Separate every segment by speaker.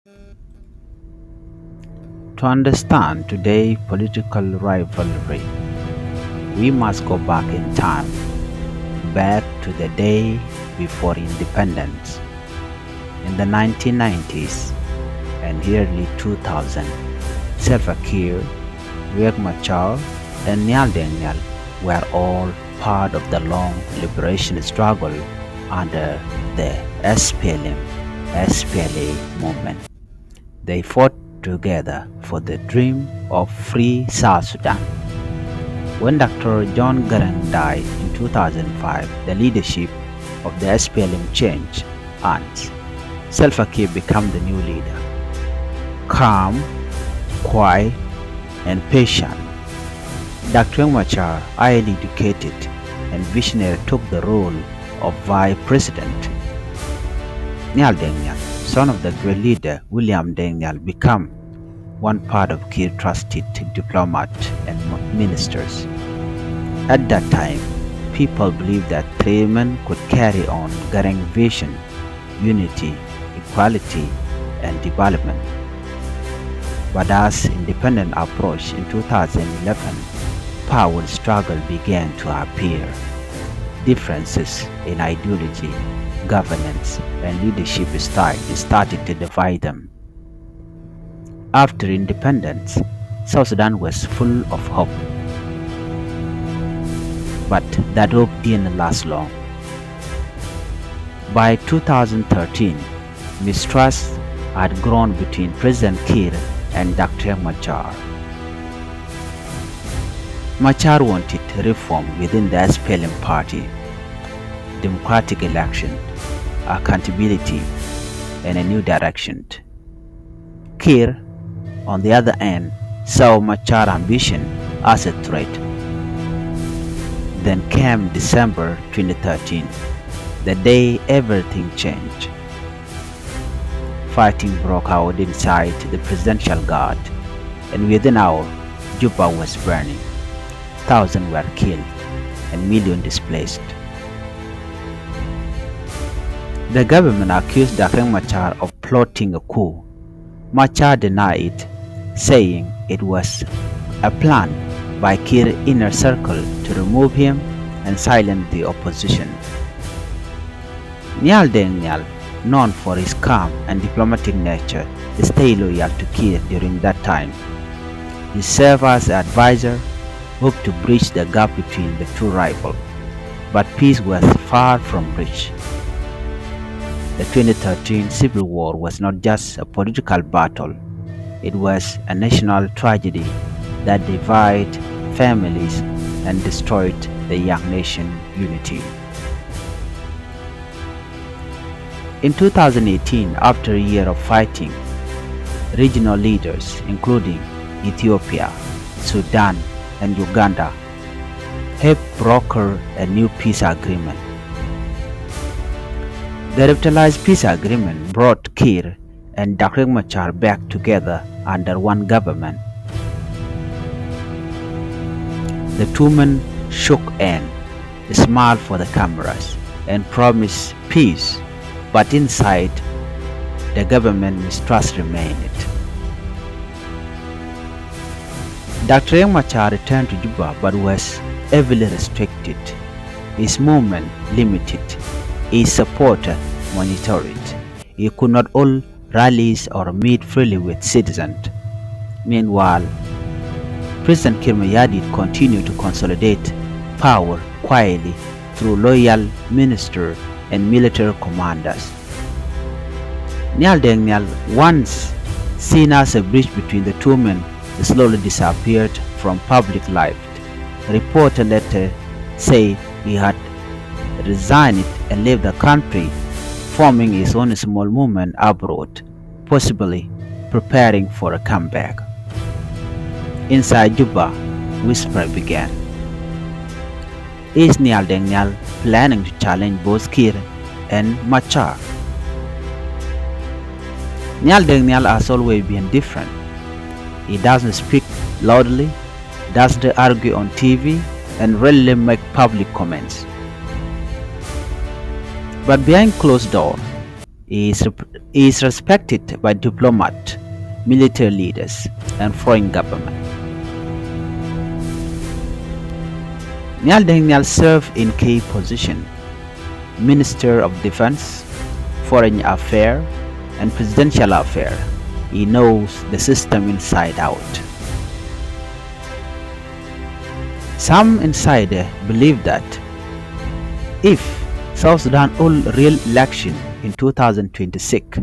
Speaker 1: To understand today's political rivalry, we must go back in time, back to the day before independence. In the 1990s and early 2000, Salva Kiir, Machar, and Nhial were all part of the long liberation struggle under the SPLA movement. They fought together for the dream of free South Sudan. When Dr. John Garang died in 2005, the leadership of the SPLM changed hands. Salva Kiir became the new leader. Calm, quiet, and patient, Dr. Machar, highly educated and visionary, took the role of vice president. Nhial, son of the great leader William Nhial, became one part of Kiir's trusted diplomat and ministers. At that time, people believed that three men could carry on Garang's vision: unity, equality, and development. But as independence approached in 2011, power struggle began to appear. Differences in ideology, governance, and leadership style started to divide them. After independence, South Sudan was full of hope. But that hope didn't last long. By 2013, mistrust had grown between President Kiir and Dr. Machar. Machar wanted reform within the SPLM party, democratic election, accountability, and a new direction. Kiir, on the other hand, saw Machar ambition as a threat. Then came December 2013, the day everything changed. Fighting broke out inside the presidential guard, and within an hour, Juba was burning. Thousands were killed and millions displaced. The government accused Dr. Machar of plotting a coup. Machar denied it, saying it was a plan by Kiir's inner circle to remove him and silence the opposition. Nhial, known for his calm and diplomatic nature, stayed loyal to Kiir during that time. He served as an advisor, hoped to bridge the gap between the two rivals, but peace was far from reach. The 2013 civil war was not just a political battle, it was a national tragedy that divided families and destroyed the young nation unity. In 2018, after a year of fighting, regional leaders including Ethiopia, Sudan, and Uganda have brokered a new peace agreement. The revitalized peace agreement brought Kiir and Dr. Machar back together under one government. The two men shook hands, smiled for the cameras, and promised peace, but inside, the government mistrust remained. Dr. Machar returned to Juba but was heavily restricted, his movement limited, his supporters monitored. He could not hold rallies or meet freely with citizens. Meanwhile, President Kiir continued to consolidate power quietly through loyal ministers and military commanders. Nhial, once seen as a bridge between the two men, slowly disappeared from public life. Reported later say he had resigned and left the country, forming his own small movement abroad, possibly preparing for a comeback. Inside Juba, whisper began. Is Nhial planning to challenge both Kiir and Machar? Nhial has always been different. He doesn't speak loudly, doesn't argue on TV, and rarely make public comments. But behind closed doors, He is respected by diplomats, military leaders, and foreign government. Nhial served in key positions: Minister of Defense, Foreign Affairs, and Presidential Affairs. He knows the system inside out. Some insiders believe that if South Sudan hold real election in 2026,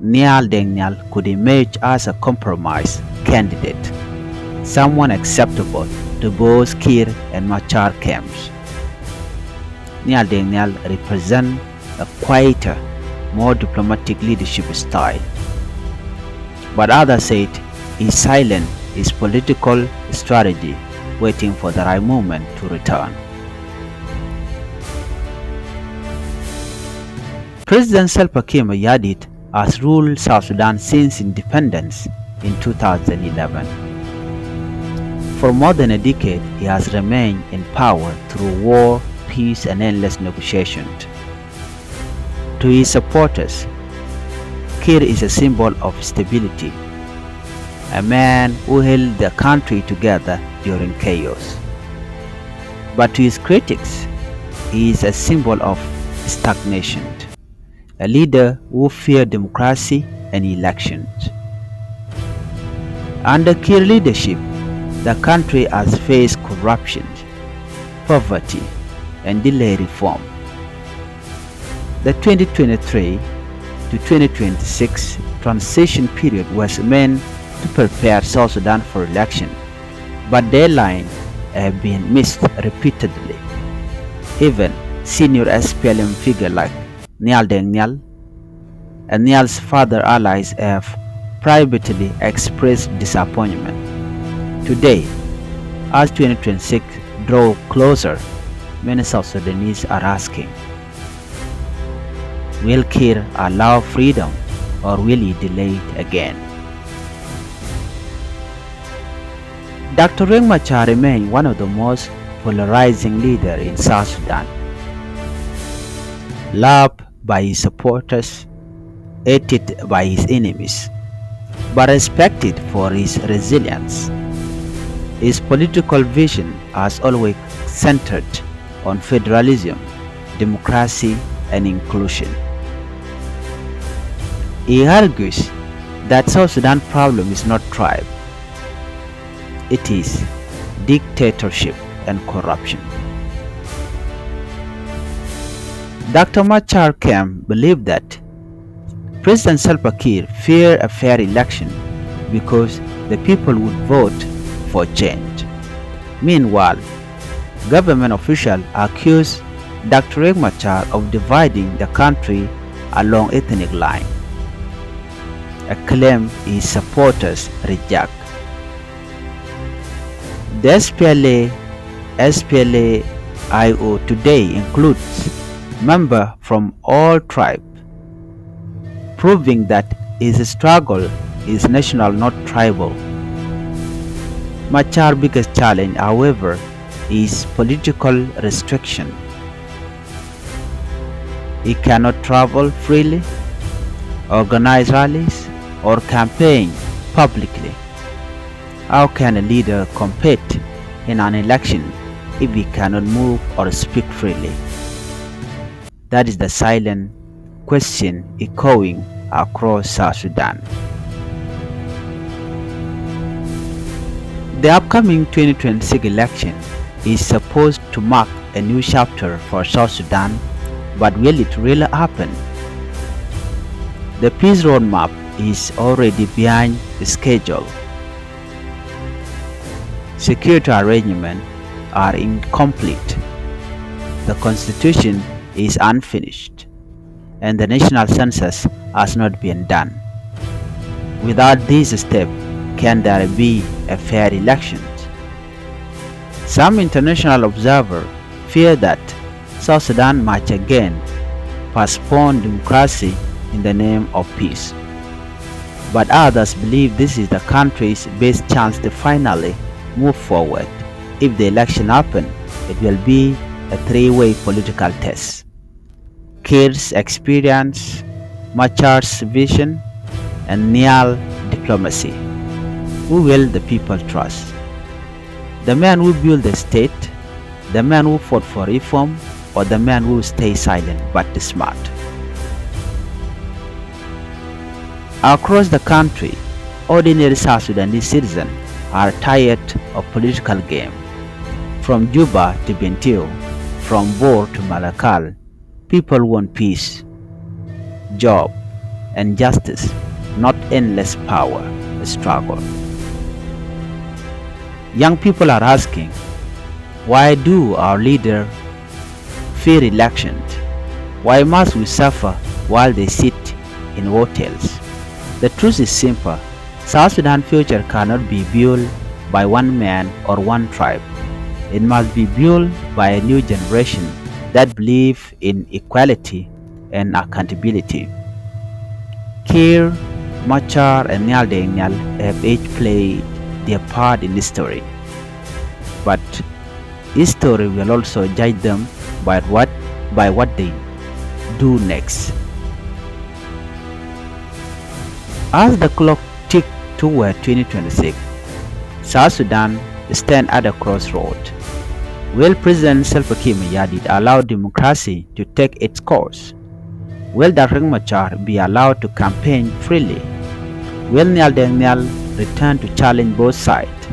Speaker 1: Nhial could emerge as a compromise candidate, someone acceptable to both Kiir and Machar camps. Nhial represents a quieter, more diplomatic leadership style. But others said his silence is political strategy, waiting for the right moment to return. President Salva Kiir Mayardit has ruled South Sudan since independence in 2011. For more than a decade, he has remained in power through war, peace, and endless negotiations. To his supporters, Kiir is a symbol of stability, a man who held the country together during chaos. But to his critics, he is a symbol of stagnation, a leader who feared democracy and elections. Under Kiir leadership, the country has faced corruption, poverty, and delayed reform. The 2023 to 2026 transition period was meant to prepare South Sudan for election, but deadlines have been missed repeatedly. Even senior SPLM figures like Nhial and Nhial's father allies have privately expressed disappointment. Today, as 2026 draws closer, many South Sudanese are asking, will Kiir allow freedom or will he delay it again? Dr. Machar remains one of the most polarizing leaders in South Sudan. Loved by his supporters, hated by his enemies, but respected for his resilience. His political vision has always centered on federalism, democracy, and inclusion. He argues that South Sudan's problem is not tribe, it is dictatorship and corruption. Dr. Machar Kem believed that President Salva Kiir feared a fair election because the people would vote for change. Meanwhile, government officials accused Dr. Machar of dividing the country along ethnic lines, a claim his supporters reject. The SPLA-IO today includes members from all tribes, proving that his struggle is national, not tribal. Machar's biggest challenge, however, is political restriction. He cannot travel freely, organize rallies, or campaign publicly. How can a leader compete in an election if he cannot move or speak freely? That is the silent question echoing across South Sudan. The upcoming 2026 election is supposed to mark a new chapter for South Sudan, but will it really happen? The peace roadmap is already behind schedule. Security arrangements are incomplete. The constitution is unfinished, and the national census has not been done. Without these steps, can there be a fair election? Some international observers fear that South Sudan might again postpone democracy in the name of peace. But others believe this is the country's best chance to finally move forward. If the election happens, it will be a three-way political test. Kiir's experience, Machar's vision, and Nhial diplomacy. Who will the people trust? The man who built the state, the man who fought for reform, or the man who stays silent but smart? Across the country, ordinary South Sudanese citizens are tired of political game. From Juba to Bentiu, from Bor to Malakal, people want peace, job, and justice, not endless power struggle. Young people are asking, why do our leaders fear elections? Why must we suffer while they sit in hotels? The truth is simple. South Sudan's future cannot be built by one man or one tribe. It must be built by a new generation that believes in equality and accountability. Kiir, Machar, and Nhial have each played their part in history. But history will also judge them by what they do next. As the clock ticks toward 2026, South Sudan stands at a crossroad. Will President Salva Kiir allow democracy to take its course? Will Dr. Machar be allowed to campaign freely? Will Nhial return to challenge both sides?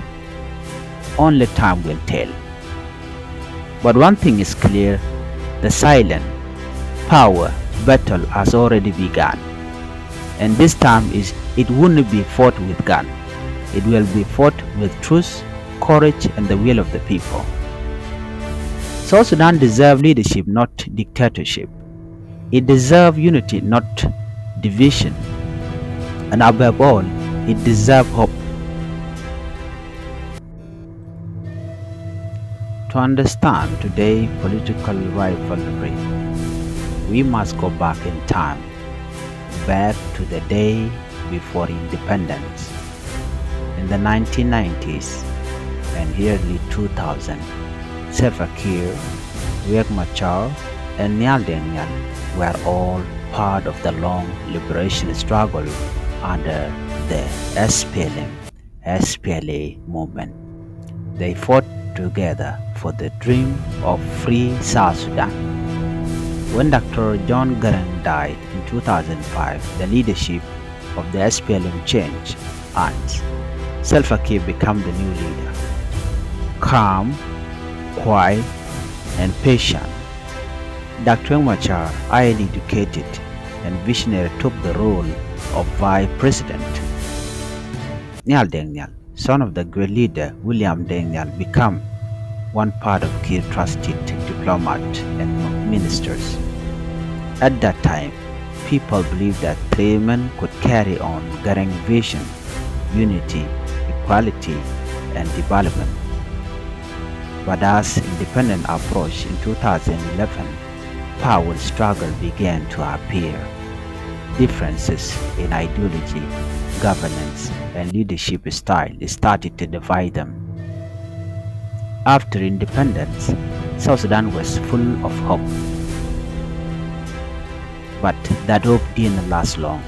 Speaker 1: Only time will tell. But one thing is clear, the silent power battle has already begun. And this time it won't be fought with gun. It will be fought with truth, courage, and the will of the people. South Sudan deserves leadership, not dictatorship. It deserves unity, not division. And above all, it deserves hope. To understand today's political rivalry, we must go back in time, back to the day before independence. In the 1990s and early 2000s, Salva Kiir, Riek Machar, and Nhial were all part of the long liberation struggle under the SPLA movement. They fought together for the dream of free South Sudan. When Dr. John Garang died in 2005, the leadership of the SPLM changed hands. Salva Kiir became the new leader. Calm, quiet, and patient. Dr. Machar, highly educated and visionary, took the role of vice president. Nhial, son of the great leader William Daniel, became one part of Kiir's trusted diplomat and ministers. At that time, people believed that three men could carry on Garang's vision, unity, equality, and development. But as independence approached in 2011, power struggle began to appear. Differences in ideology, governance, and leadership style started to divide them. After independence, South Sudan was full of hope. But that hope didn't last long.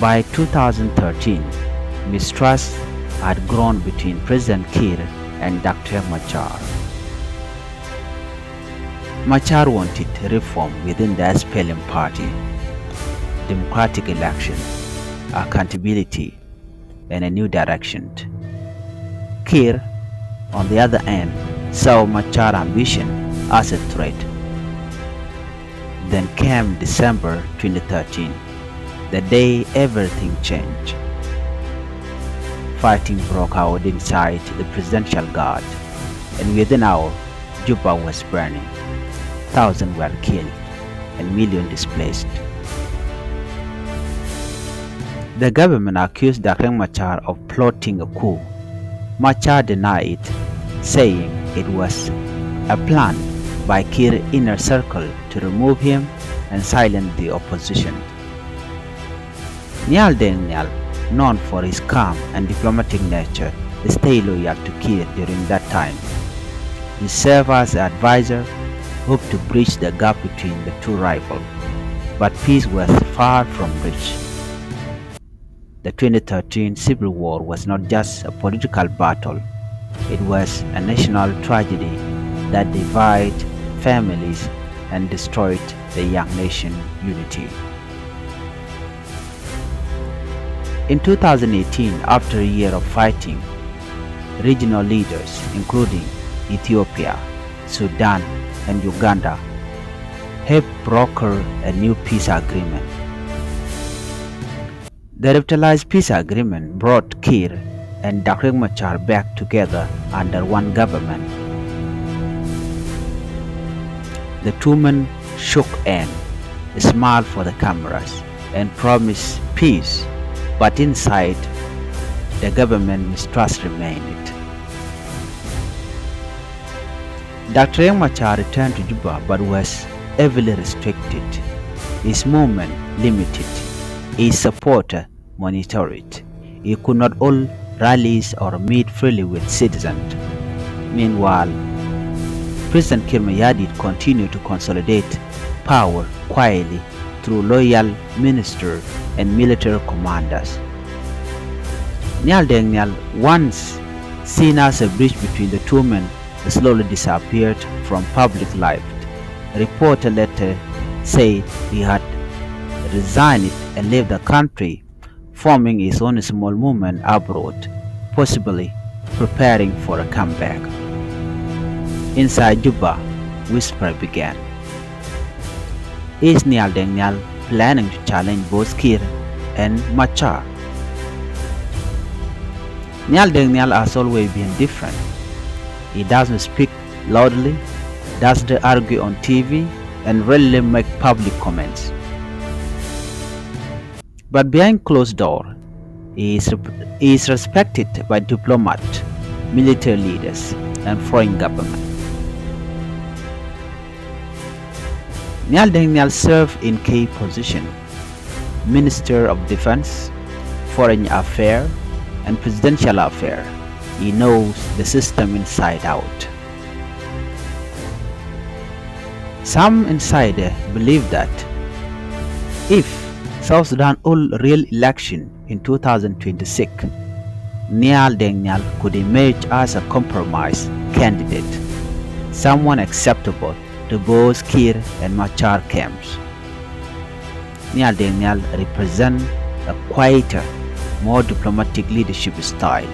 Speaker 1: By 2013, mistrust had grown between President Kiir and Dr. Machar. Machar wanted reform within the SPLM party, democratic election, accountability, and a new direction. Kiir, on the other hand, saw Machar's ambition as a threat. Then came December 2013, the day everything changed. Fighting broke out inside the presidential guard, and within an hour, Juba was burning. Thousands were killed and millions displaced. The government accused Dr. Machar of plotting a coup. Machar denied it, saying it was a plan by Kiir's inner circle to remove him and silence the opposition. Nhial, known for his calm and diplomatic nature, stayed loyal to Kiir during that time. He served as an advisor, hoped to bridge the gap between the two rivals. but peace was far from reach. The 2013 civil war was not just a political battle, it was a national tragedy that divided families and destroyed the young nation unity. In 2018, after a year of fighting, regional leaders including Ethiopia, Sudan, and Uganda have brokered a new peace agreement. The revitalized peace agreement brought Kiir and Dr. Machar back together under one government. The two men shook hands, smiled for the cameras, and promised peace, but inside, the government mistrust remained. Dr. Machar returned to Juba but was heavily restricted, his movement limited, his supporter monitored. He could not hold rallies or meet freely with citizens. Meanwhile, President Kiir continued to consolidate power quietly through loyal ministers and military commanders. Nhial, once seen as a bridge between the two men, slowly disappeared from public life. A reporter later said he had resigned and left the country, forming his own small movement abroad, possibly preparing for a comeback. Inside Juba, whisper began. Is Nhial planning to challenge both Kiir and Machar? Nhial has always been different. He doesn't speak loudly, doesn't argue on TV, and rarely make public comments. But behind closed doors, he is respected by diplomats, military leaders, and foreign governments. Nhial served in key positions: Minister of Defense, Foreign Affairs, and Presidential Affairs. He knows the system inside out. Some insiders believe that if South Sudan hold real election in 2026, Nhial could emerge as a compromise candidate, someone acceptable to both Kiir and Machar camps. Nhial represents a quieter, more diplomatic leadership style.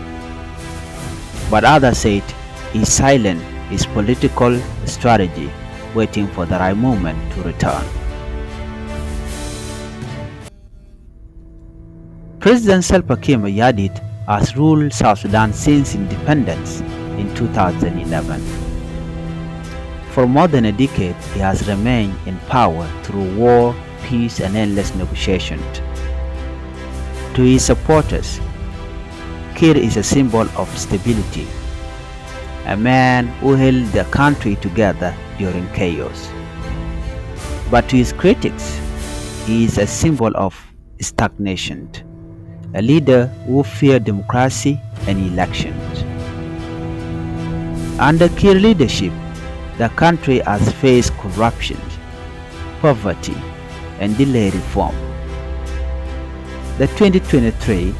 Speaker 1: But others said his silence is political strategy, waiting for the right moment to return. President Salva Kiir has ruled South Sudan since independence in 2011. For more than a decade, he has remained in power through war, peace, and endless negotiations. To his supporters, Kiir is a symbol of stability, a man who held the country together during chaos. But to his critics, he is a symbol of stagnation, a leader who feared democracy and elections. Under Kiir leadership, the country has faced corruption, poverty, and delayed reform. The 2023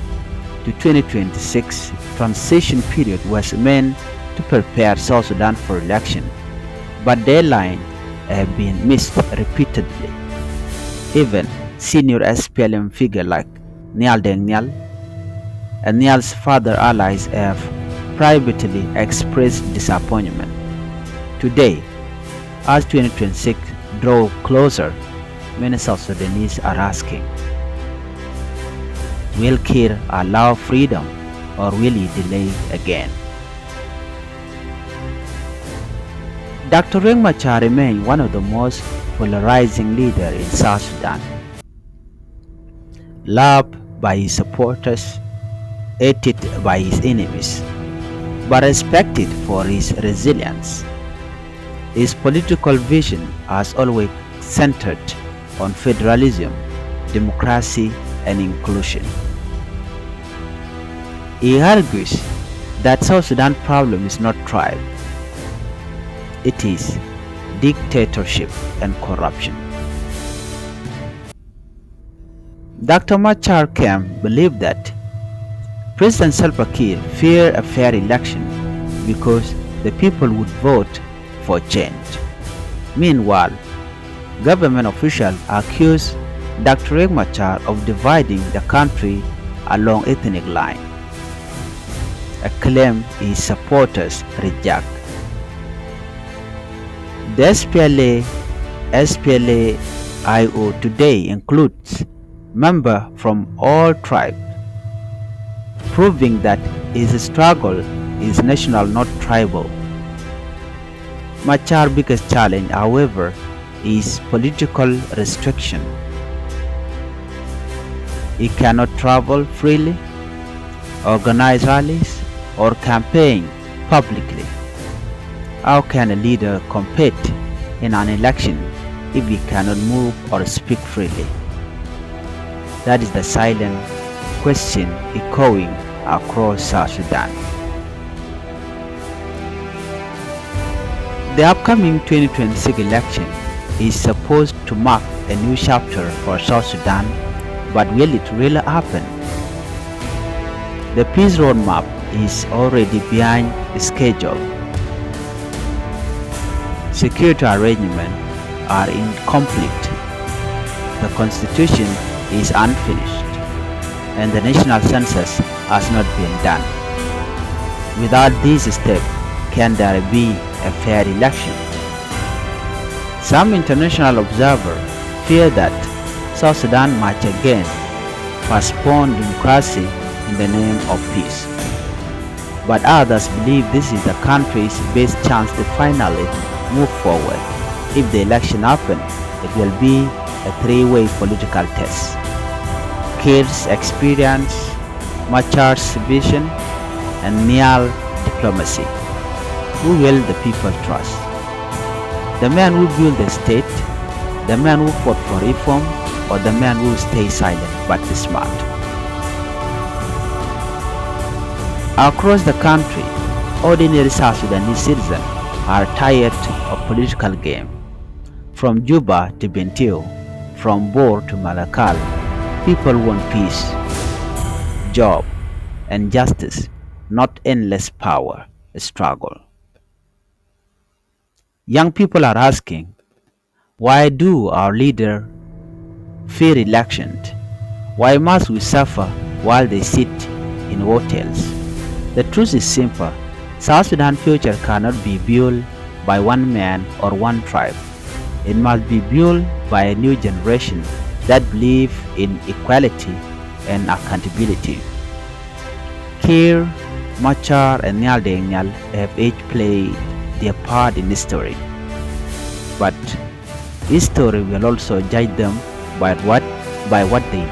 Speaker 1: to 2026 transition period was meant to prepare South Sudan for election, but deadlines have been missed repeatedly. Even senior SPLM figures like Nhial and Nhial's father allies have privately expressed disappointment. Today, as 2026 draws closer, many South Sudanese are asking, will Kiir allow freedom or will he delay again? Dr. Riek Machar remains one of the most polarizing leaders in South Sudan. Loved by his supporters, hated by his enemies, but respected for his resilience. His political vision has always centered on federalism, democracy, and inclusion. He argues that South Sudan's problem is not tribe, it is dictatorship and corruption. Dr. Machar Kem believed that President Salva Kiir feared a fair election because the people would vote for change. Meanwhile, government officials accused Dr. Machar of dividing the country along ethnic lines, a claim his supporters reject. The SPLA-IO today includes members from all tribes, proving that his struggle is national, not tribal. Machar's biggest challenge, however, is political restriction. He cannot travel freely, organize rallies, or campaign publicly. How can a leader compete in an election if he cannot move or speak freely? That is the silent question echoing across South Sudan. The upcoming 2026 election is supposed to mark a new chapter for South Sudan, but will it really happen? The peace roadmap is already behind schedule. Security arrangements are incomplete. The constitution is unfinished, and the national census has not been done. Without these steps, can there be a fair election? Some international observers fear that South Sudan might again postpone democracy in the name of peace. But others believe this is the country's best chance to finally move forward. If the election happens, it will be a three-way political test. Kiir's experience, Machar's vision, and Nhial diplomacy. Who will the people trust? The man who built the state, the man who fought for reform, or the man who stays silent but is smart? Across the country, ordinary South Sudanese citizens are tired of political game. From Juba to Bentiu, from Bor to Malakal, people want peace, job, and justice, not endless power struggle. Young people are asking, why do our leaders fear elections? Why must we suffer while they sit in hotels? The truth is simple. South Sudan's future cannot be built by one man or one tribe. It must be built by a new generation that believes in equality and accountability. Kiir, Machar, and Nhial have each played their part in history. But history will also judge them by what they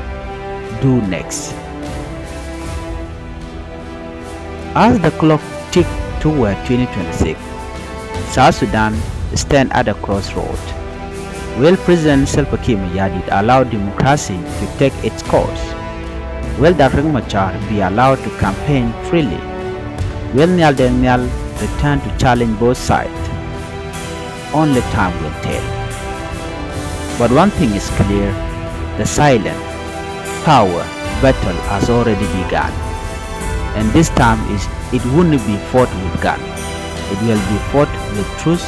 Speaker 1: do next. As the clock ticks toward 2026, South Sudan stands at a crossroad. Will President Salva Kiir allow democracy to take its course? Will Dr. Machar be allowed to campaign freely? Will Nhial return to challenge both sides? Only time will tell. But one thing is clear, the silent power battle has already begun. And this time it won't be fought with gun. It will be fought with truth,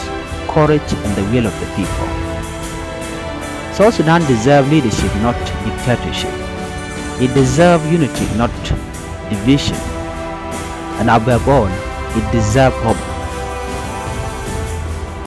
Speaker 1: courage, and the will of the people. South Sudan deserves leadership, not dictatorship. It deserves unity, not division. And above all, it deserves hope.